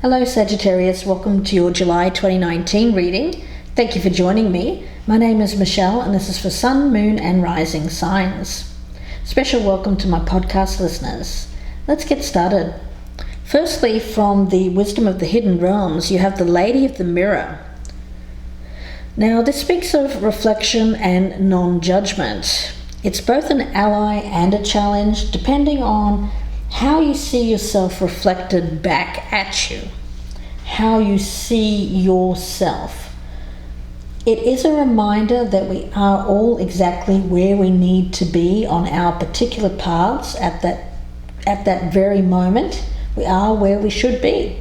Hello Sagittarius, welcome to your July 2019 reading. Thank you for joining me. My name is Michelle and this is for Sun, Moon and Rising signs. Special welcome to my podcast listeners. Let's get started. Firstly, from the Wisdom of the Hidden Realms, you have the Lady of the Mirror. Now this speaks of reflection and non-judgment. It's both an ally and a challenge depending on how you see yourself reflected back at you, how you see yourself. It is a reminder that we are all exactly where we need to be on our particular paths at that very moment. We are where we should be.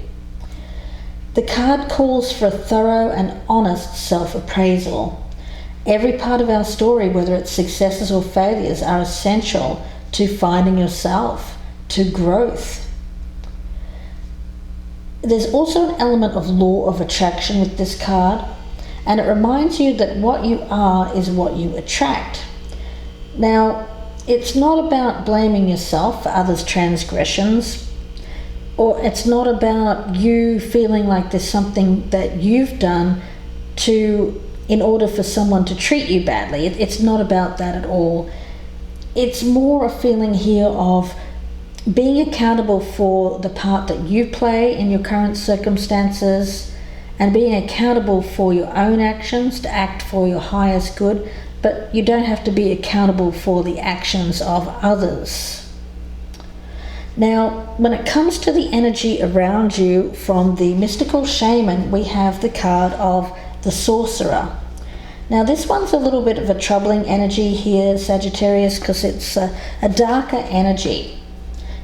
The card calls for a thorough and honest self-appraisal. Every part of our story, whether it's successes or failures, are essential to finding yourself, to growth. There's also an element of law of attraction with this card, and it reminds you that what you are is what you attract. Now, it's not about blaming yourself for others' transgressions, or it's not about you feeling like there's something that you've done in order for someone to treat you badly. It's not about that at all. It's more a feeling here of being accountable for the part that you play in your current circumstances and being accountable for your own actions to act for your highest good, but you don't have to be accountable for the actions of others. Now, when it comes to the energy around you from the mystical shaman, we have the card of the Sorcerer. Now this one's a little bit of a troubling energy here, Sagittarius, because it's a darker energy.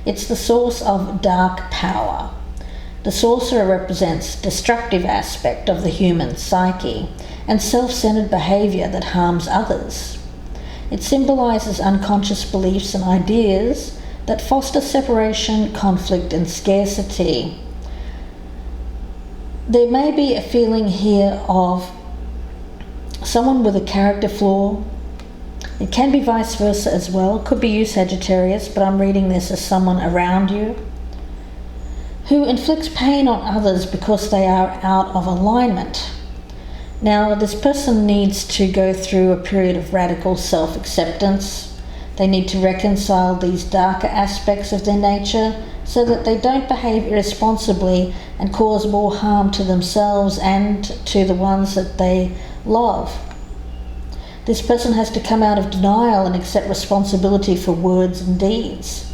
It's the source of dark power. The Sorcerer represents destructive aspect of the human psyche and self-centered behavior that harms others. It symbolizes unconscious beliefs and ideas that foster separation, conflict and scarcity. There may be a feeling here of someone with a character flaw. It can be vice versa as well. It could be you, Sagittarius, but I'm reading this as someone around you who inflicts pain on others because they are out of alignment. Now, this person needs to go through a period of radical self-acceptance. They need to reconcile these darker aspects of their nature so that they don't behave irresponsibly and cause more harm to themselves and to the ones that they love. This person has to come out of denial and accept responsibility for words and deeds.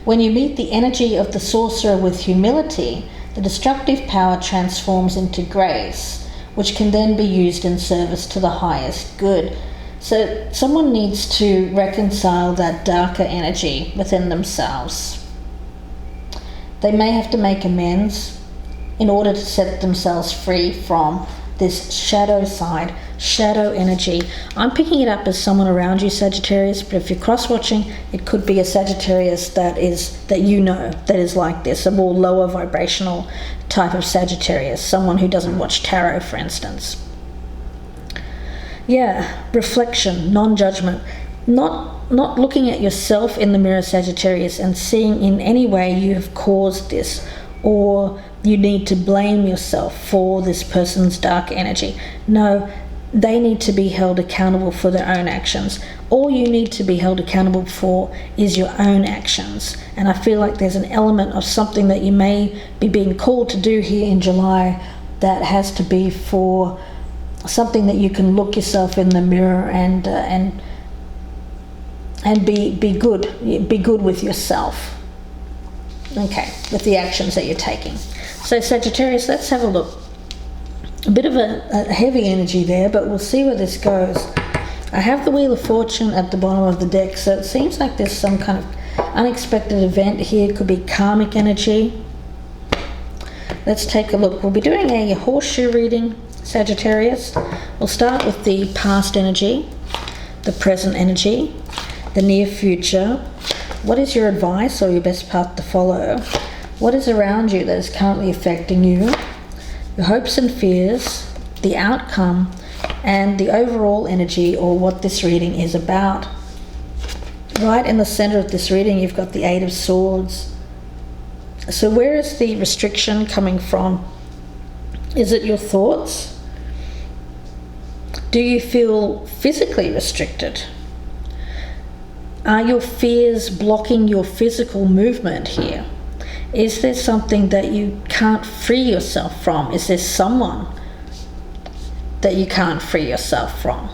When you meet the energy of the Sorcerer with humility, the destructive power transforms into grace, which can then be used in service to the highest good. So someone needs to reconcile that darker energy within themselves. They may have to make amends in order to set themselves free from this shadow side, shadow energy. I'm picking it up as someone around you, Sagittarius, but if you're cross-watching, it could be a Sagittarius that is like this, a more lower vibrational type of Sagittarius, someone who doesn't watch tarot, for instance. Yeah, reflection, non-judgment, not looking at yourself in the mirror, Sagittarius, and seeing in any way you have caused this, or you need to blame yourself for this person's dark energy. No, they need to be held accountable for their own actions. All you need to be held accountable for is your own actions. And I feel like there's an element of something that you may be being called to do here in July that has to be for something that you can look yourself in the mirror and be good with yourself. Okay, with the actions that you're taking. So Sagittarius, let's have a look. A bit of a heavy energy there, but we'll see where this goes. I have the Wheel of Fortune at the bottom of the deck, so it seems like there's some kind of unexpected event here. It could be karmic energy. Let's take a look. We'll be doing a horseshoe reading, Sagittarius. We'll start with the past energy, the present energy, the near future. What is your advice or your best path to follow? What is around you that is currently affecting you? Your hopes and fears, the outcome, and the overall energy, or what this reading is about. Right in the center of this reading, you've got the Eight of Swords, So where is the restriction coming from? Is it your thoughts? Do you feel physically restricted? Are your fears blocking your physical movement here? Is there something that you can't free yourself from? Is there someone that you can't free yourself from?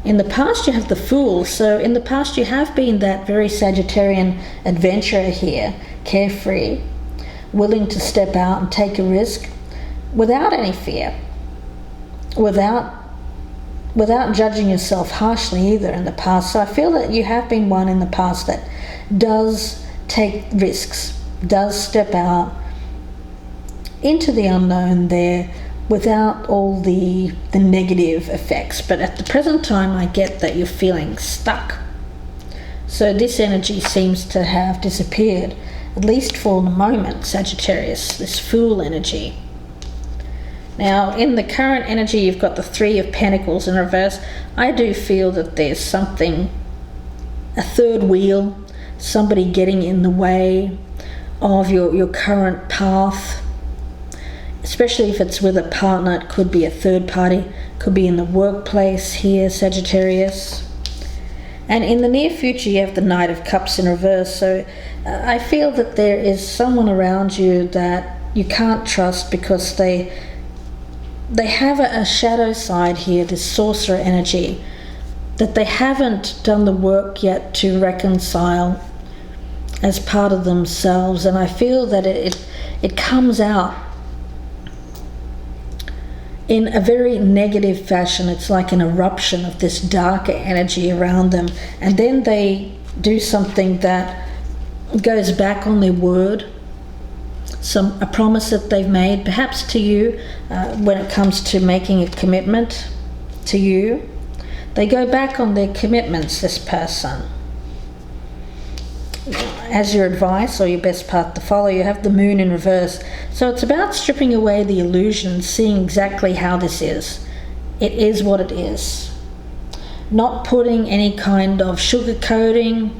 In the past you have the Fool, so in the past you have been that very Sagittarian adventurer here, carefree, willing to step out and take a risk without any fear, without judging yourself harshly either in the past. So I feel that you have been one in the past that does take risks, does step out into the unknown there without all the negative effects. But at the present time I get that you're feeling stuck. So this energy seems to have disappeared, at least for the moment, Sagittarius, this Fool energy. Now, in the current energy, you've got the Three of Pentacles in reverse. I do feel that there's something, a third wheel, somebody getting in the way of your current path, especially if it's with a partner. It could be a third party, could be in the workplace here, Sagittarius. And in the near future, you have the Knight of Cups in reverse. So I feel that there is someone around you that you can't trust because they have a shadow side here, this Sorcerer energy, that they haven't done the work yet to reconcile as part of themselves. And I feel that it comes out in a very negative fashion. It's like an eruption of this darker energy around them, and then they do something that goes back on their word, a promise that they've made, perhaps to you, when it comes to making a commitment to you. They go back on their commitments, this person. As your advice or your best path to follow, you have the Moon in reverse. So it's about stripping away the illusion, seeing exactly how this is. It is what it is. Not putting any kind of sugarcoating,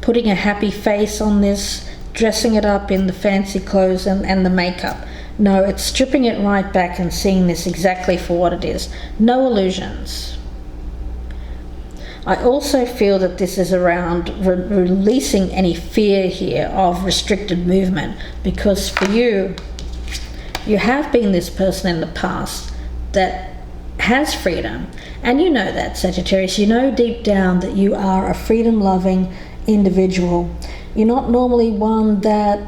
putting a happy face on this, dressing it up in the fancy clothes and the makeup. No, it's stripping it right back and seeing this exactly for what it is. No illusions. I also feel that this is around releasing any fear here of restricted movement, because for you, you have been this person in the past that has freedom. And you know that, Sagittarius. You know deep down that you are a freedom-loving individual. You're not normally one that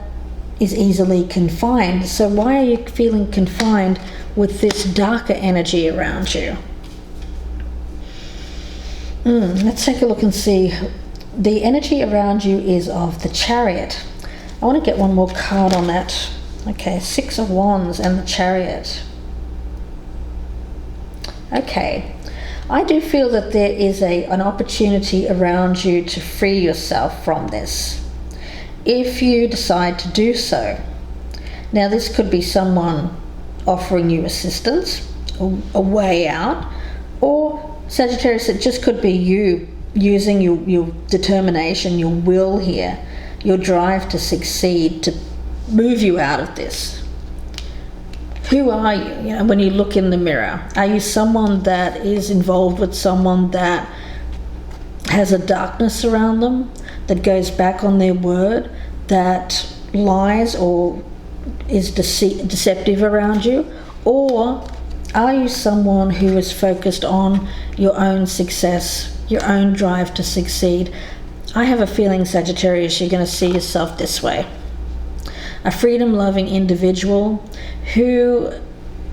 is easily confined. So why are you feeling confined with this darker energy around you? Let's take a look and see. The energy around you is of the Chariot. I want to get one more card on that. Okay, Six of Wands and the Chariot. Okay, I do feel that there is an opportunity around you to free yourself from this, if you decide to do so. Now, this could be someone offering you assistance, a way out, or Sagittarius, it just could be you using your determination, your will here, your drive to succeed, to move you out of this. Who are you? You know, when you look in the mirror, are you someone that is involved with someone that has a darkness around them, that goes back on their word, that lies or is deceptive around you? Or are you someone who is focused on your own success, your own drive to succeed? I have a feeling, Sagittarius, you're going to see yourself this way. A freedom-loving individual who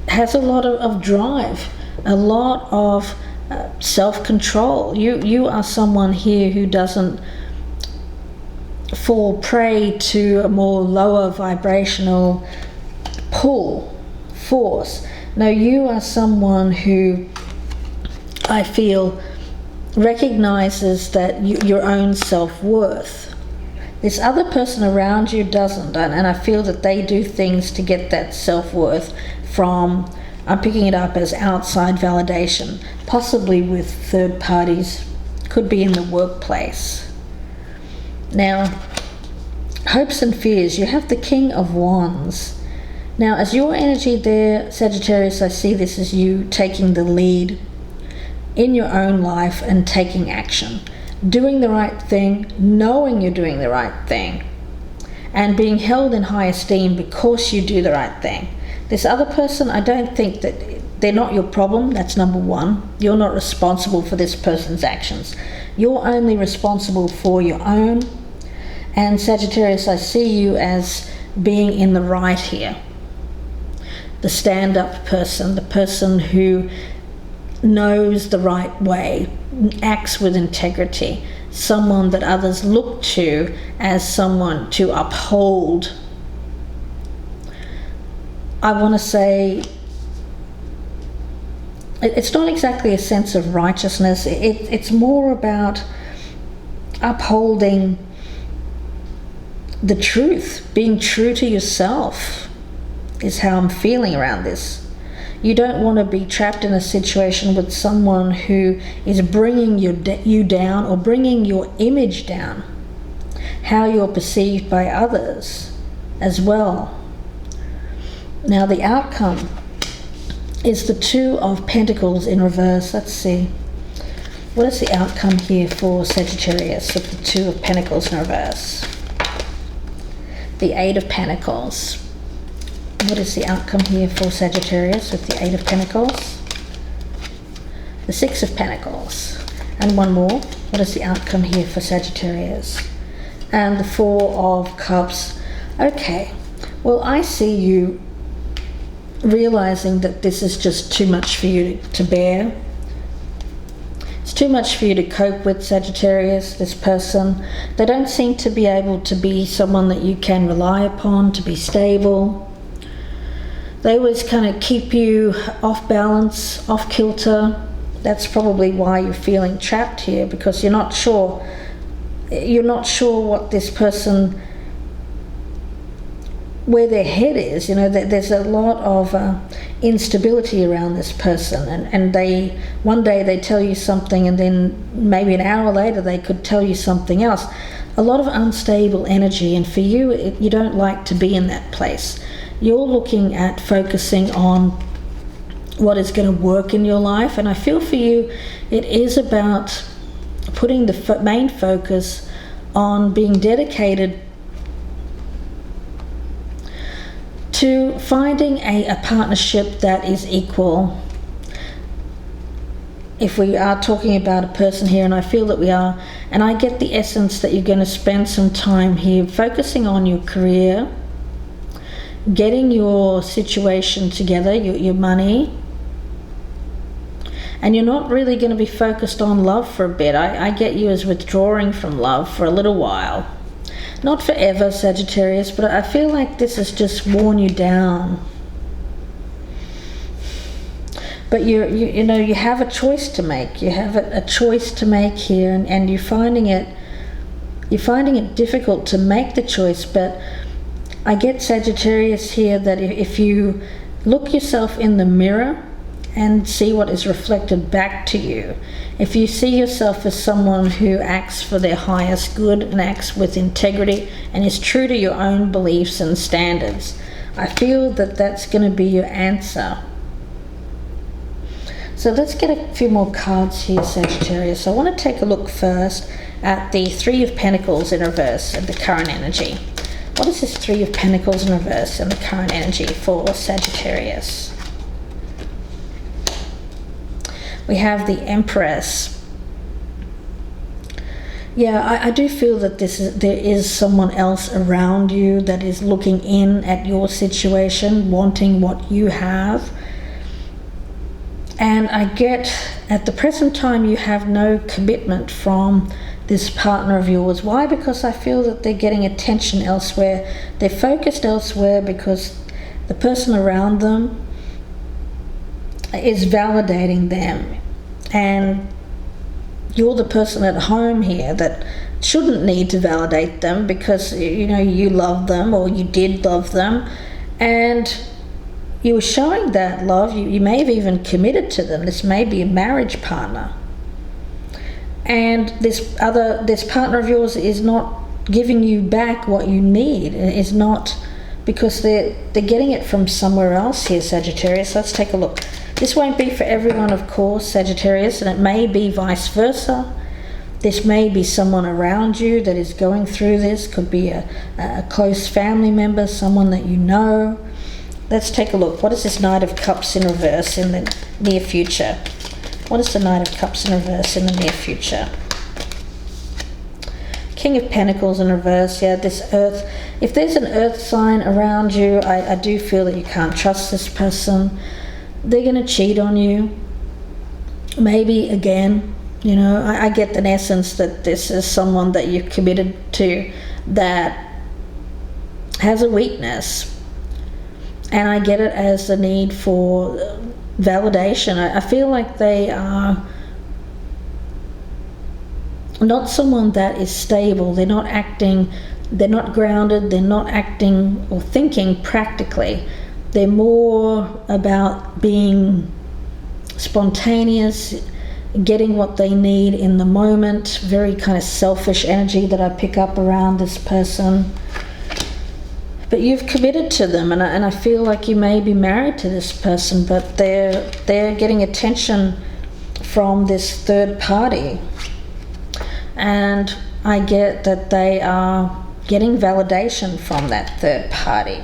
has a lot of drive, a lot of self-control. You are someone here who doesn't fall prey to a more lower vibrational force. No, you are someone who, I feel, recognizes that your own self-worth. This other person around you doesn't, and I feel that they do things to get that self-worth from, I'm picking it up as outside validation, possibly with third parties, could be in the workplace. Now, hopes and fears. You have the King of Wands. Now, as your energy there, Sagittarius, I see this as you taking the lead in your own life and taking action. Doing the right thing, knowing you're doing the right thing, and being held in high esteem because you do the right thing. This other person, I don't think that they're not your problem. That's number one. You're not responsible for this person's actions. You're only responsible for your own. And Sagittarius, I see you as being in the right here. The stand-up person, the person who knows the right way, acts with integrity, someone that others look to as someone to uphold. I want to say it's not exactly a sense of righteousness. It's more about upholding the truth, being true to yourself is how I'm feeling around this. You don't want to be trapped in a situation with someone who is bringing you down or bringing your image down, how you're perceived by others as well. Now the outcome is the Two of Pentacles in reverse. Let's see. What is the outcome here for Sagittarius with the Two of Pentacles in reverse? The Eight of Pentacles. What is the outcome here for Sagittarius with the Eight of Pentacles? The Six of Pentacles. And one more. What is the outcome here for Sagittarius? And the Four of Cups. Okay. Well, I see you realizing that this is just too much for you to bear. It's too much for you to cope with, Sagittarius, this person. They don't seem to be able to be someone that you can rely upon, to be stable. They always kind of keep you off balance, off kilter. That's probably why you're feeling trapped here, because you're not sure what this person, where their head is. You know, there's a lot of instability around this person, and they one day they tell you something, and then maybe an hour later they could tell you something else. A lot of unstable energy, and for you, you don't like to be in that place. You're looking at focusing on what is going to work in your life, and I feel for you it is about putting the main focus on being dedicated to finding a partnership that is equal. If we are talking about a person here, and I feel that we are, and I get the essence that you're going to spend some time here focusing on your career, getting your situation together, your money, and you're not really going to be focused on love for a bit. I get you as withdrawing from love for a little while. Not forever, Sagittarius, but I feel like this has just worn you down. But you know, you have a choice to make. You have a choice to make here, and you're finding it difficult to make the choice. But I get, Sagittarius, here that if you look yourself in the mirror and see what is reflected back to you, if you see yourself as someone who acts for their highest good and acts with integrity and is true to your own beliefs and standards, I feel that that's going to be your answer. So let's get a few more cards here, Sagittarius. I want to take a look first at the Three of Pentacles in reverse and the current energy. What is this Three of Pentacles in reverse and the current energy for Sagittarius? We have the Empress. Yeah, I do feel that there is someone else around you that is looking in at your situation, wanting what you have. And I get, at the present time, you have no commitment from this partner of yours. Why? Because I feel that they're getting attention elsewhere. They're focused elsewhere because the person around them is validating them. And you're the person at home here that shouldn't need to validate them, because you know you love them, or you did love them, and you were showing that love. You may have even committed to them. This may be a marriage partner, and this partner of yours is not giving you back what you need. Is not, because they're getting it from somewhere else here, Sagittarius. Let's take a look. This won't be for everyone, of course, Sagittarius, and it may be vice versa. This may be someone around you that is going through this. Could be a close family member, someone that you know. Let's take a look. What is this Knight of Cups in reverse in the near future? What is the Knight of Cups in reverse in the near future? King of Pentacles in reverse. Yeah, this Earth. If there's an Earth sign around you, I do feel that you can't trust this person. They're going to cheat on you. Maybe again. You know, I get an essence that this is someone that you've committed to that has a weakness. And I get it as the need for validation. I feel like they are not someone that is stable. They're not acting, they're not grounded, they're not acting or thinking practically. They're more about being spontaneous, getting what they need in the moment. Very kind of selfish energy that I pick up around this person. But you've committed to them, and I feel like you may be married to this person, but they're getting attention from this third party. And I get that they are getting validation from that third party.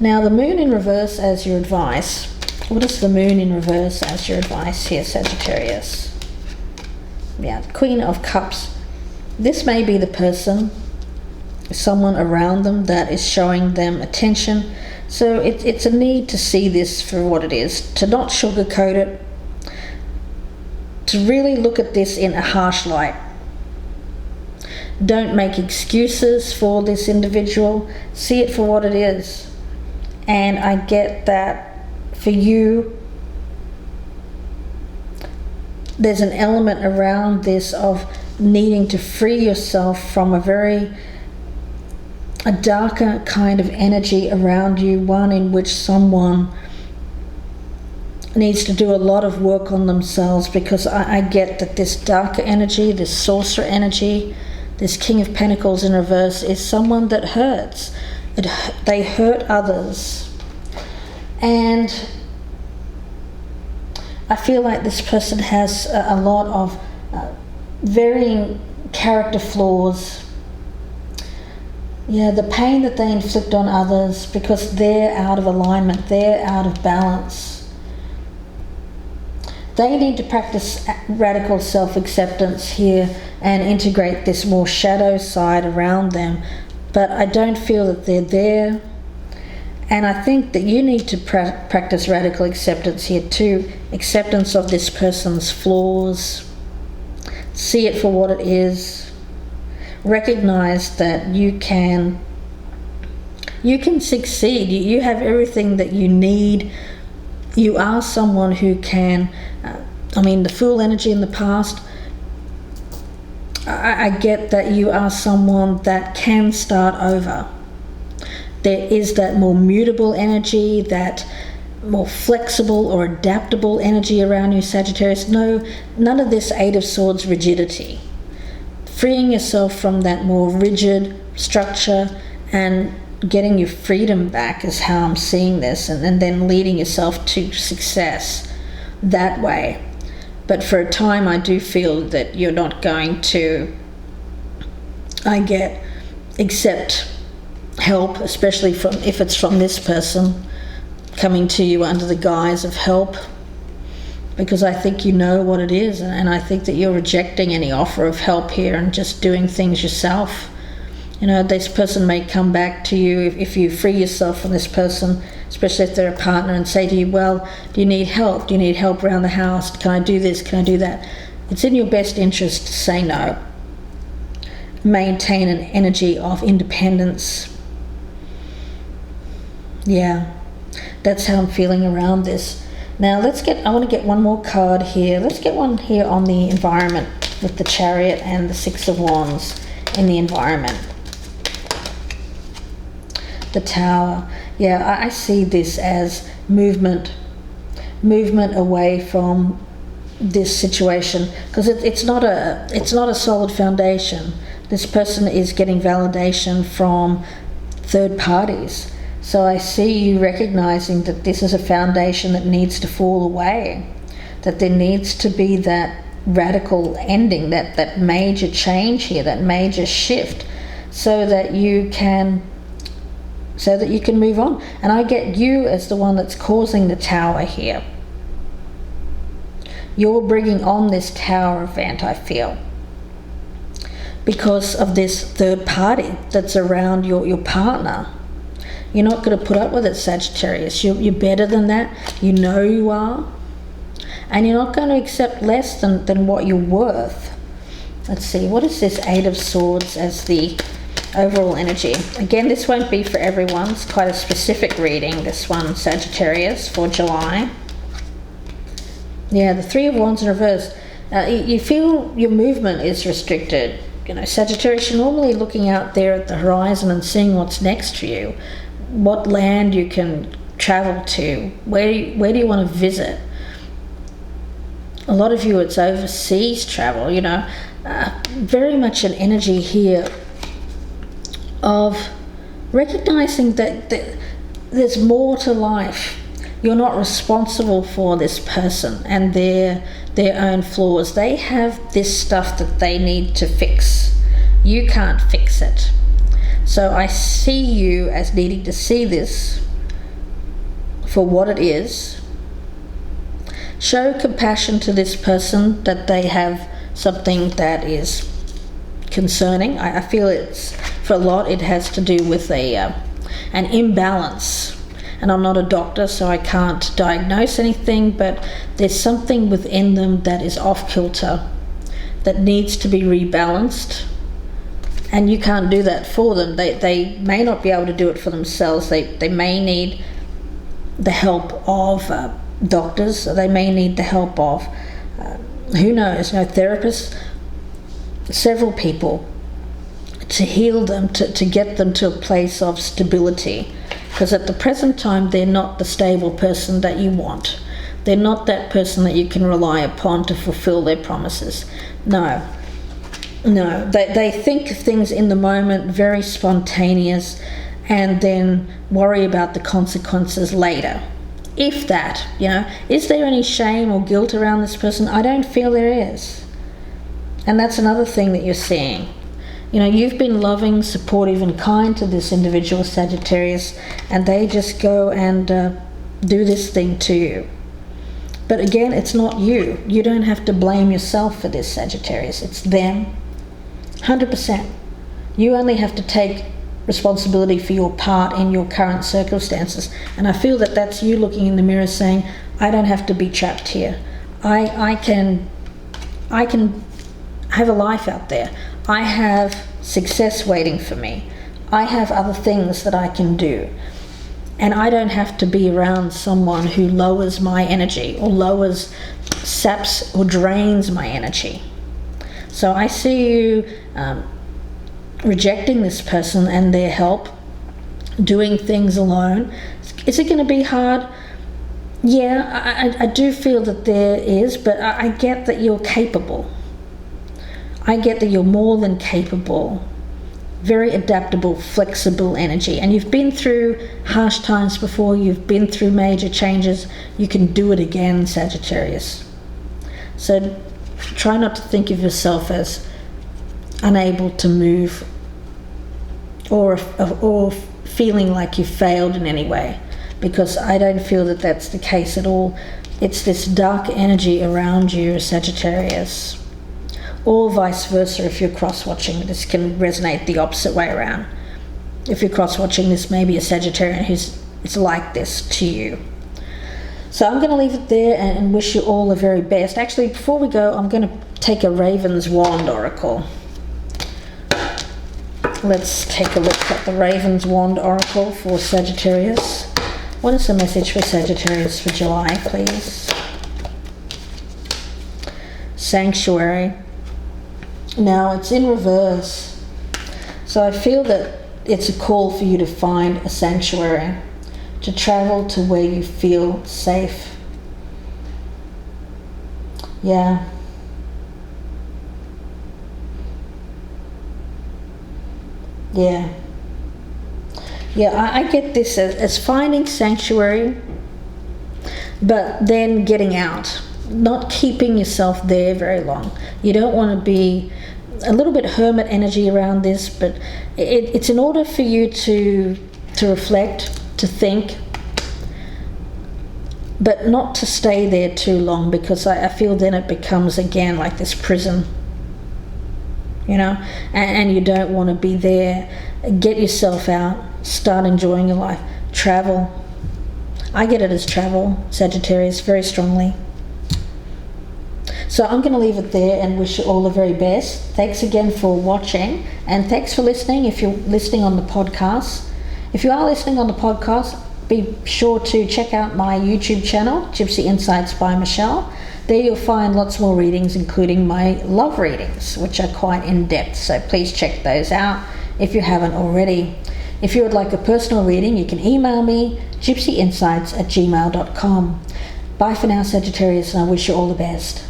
Now the Moon in reverse as your advice. What is the Moon in reverse as your advice here, Sagittarius? Yeah, Queen of Cups. This may be the person, someone around them that is showing them attention. So it's a need to see this for what it is, to not sugarcoat it, to really look at this in a harsh light. Don't make excuses for this individual. See it for what it is. And I get that for you, there's an element around this of needing to free yourself from a darker kind of energy around you, one in which someone needs to do a lot of work on themselves, because I get that this darker energy, this Sorcerer energy, this King of Pentacles in reverse is someone that hurts. They hurt others. And I feel like this person has a lot of varying character flaws. Yeah, the pain that they inflict on others because they're out of alignment, they're out of balance. They need to practice radical self-acceptance here and integrate this more shadow side around them. But I don't feel that they're there. And I think that you need to practice radical acceptance here too. Acceptance of this person's flaws. See it for what it is. Recognize that you can succeed. You have everything that you need. You are someone who can, the Fool energy in the past, I get that you are someone that can start over. There is that more mutable energy, that more flexible or adaptable energy around you, Sagittarius. No, none of this Eight of Swords rigidity. Freeing yourself from that more rigid structure and getting your freedom back is how I'm seeing this, and then leading yourself to success that way. But for a time, I do feel that you're not going to, accept help, especially if it's from this person coming to you under the guise of help, because I think you know what it is, and I think that you're rejecting any offer of help here and just doing things yourself. This person may come back to you if you free yourself from this person, especially if they're a partner, and say to you, well, do you need help? Do you need help around the house? Can I do this? Can I do that? It's in your best interest to say no. Maintain an energy of independence. Yeah, that's how I'm feeling around this. Now I want to get one more card here. Let's get one here on the environment with the Chariot and the Six of Wands in the environment. The Tower. Yeah, I see this as movement away from this situation, because it's not a solid foundation. This person is getting validation from third parties. So I see you recognizing that this is a foundation that needs to fall away, that there needs to be that radical ending, that major change here, that major shift, so that you can move on. And I get you as the one that's causing the tower here. You're bringing on this tower event, I feel, because of this third party that's around your partner. You're not going to put up with it, Sagittarius. You're better than that. You know you are. And you're not going to accept less than what you're worth. Let's see, what is this Eight of Swords as the overall energy? Again, this won't be for everyone. It's quite a specific reading, this one, Sagittarius, for July. Yeah, the Three of Wands in reverse. You feel your movement is restricted. You know, Sagittarius, you're normally looking out there at the horizon and seeing what's next for you, what land you can travel to, where do you want to visit. A lot of you, it's overseas travel, you know. Very much an energy here of recognizing that there's more to life. You're not responsible for this person and their own flaws. They have this stuff that they need to fix. You can't fix it. So I see you as needing to see this for what it is. Show compassion to this person, that they have something that is concerning. I feel it's, for a lot, it has to do with an imbalance. And I'm not a doctor, so I can't diagnose anything, but there's something within them that is off kilter, that needs to be rebalanced. And you can't do that for them. They may not be able to do it for themselves. They may need the help of doctors. They may need the help of, who knows, therapists, several people, to heal them, to get them to a place of stability. Because at the present time, they're not the stable person that you want. They're not that person that you can rely upon to fulfill their promises. No, they think of things in the moment, very spontaneous, and then worry about the consequences later. If that, is there any shame or guilt around this person? I don't feel there is. And that's another thing that you're seeing. You've been loving, supportive, and kind to this individual, Sagittarius, and they just go and do this thing to you. But again, it's not you. You don't have to blame yourself for this, Sagittarius. It's them. 100%. You only have to take responsibility for your part in your current circumstances. And I feel that that's you looking in the mirror saying, I don't have to be trapped here. I can have a life out there. I have success waiting for me. I have other things that I can do. And I don't have to be around someone who lowers my energy or saps or drains my energy. So I see you rejecting this person and their help, doing things alone. Is it going to be hard? Yeah, I do feel that there is, but I get that you're capable. I get that you're more than capable, very adaptable, flexible energy. And you've been through harsh times before, you've been through major changes. You can do it again, Sagittarius. So try not to think of yourself as unable to move or feeling like you failed in any way, because I don't feel that that's the case at all. It's this dark energy around you, Sagittarius. Or vice versa, if you're cross-watching, this can resonate the opposite way around. If you're cross-watching, this may be a Sagittarian who's like this to you. So I'm going to leave it there and wish you all the very best. Actually, before we go, I'm going to take a Raven's Wand Oracle. Let's take a look at the Raven's Wand Oracle for Sagittarius. What is the message for Sagittarius for July, please? Sanctuary. Now, it's in reverse. So I feel that it's a call for you to find a sanctuary, to travel to where you feel safe. Yeah. Yeah. Yeah, I get this as finding sanctuary, but then getting out, not keeping yourself there very long. You don't want to be a little bit hermit energy around this, but it's in order for you to reflect, to think, but not to stay there too long, because I feel then it becomes again like this prison, and you don't want to be there. Get yourself out, start enjoying your life, travel. I get it as travel, Sagittarius, very strongly. So I'm going to leave it there and wish you all the very best. Thanks again for watching, and thanks for listening if you're listening on the podcast. If you are listening on the podcast, be sure to check out my YouTube channel, Gypsy Insights by Michelle. There you'll find lots more readings, including my love readings, which are quite in-depth. So please check those out if you haven't already. If you would like a personal reading, you can email me, gypsyinsights@gmail.com. Bye for now, Sagittarius, and I wish you all the best.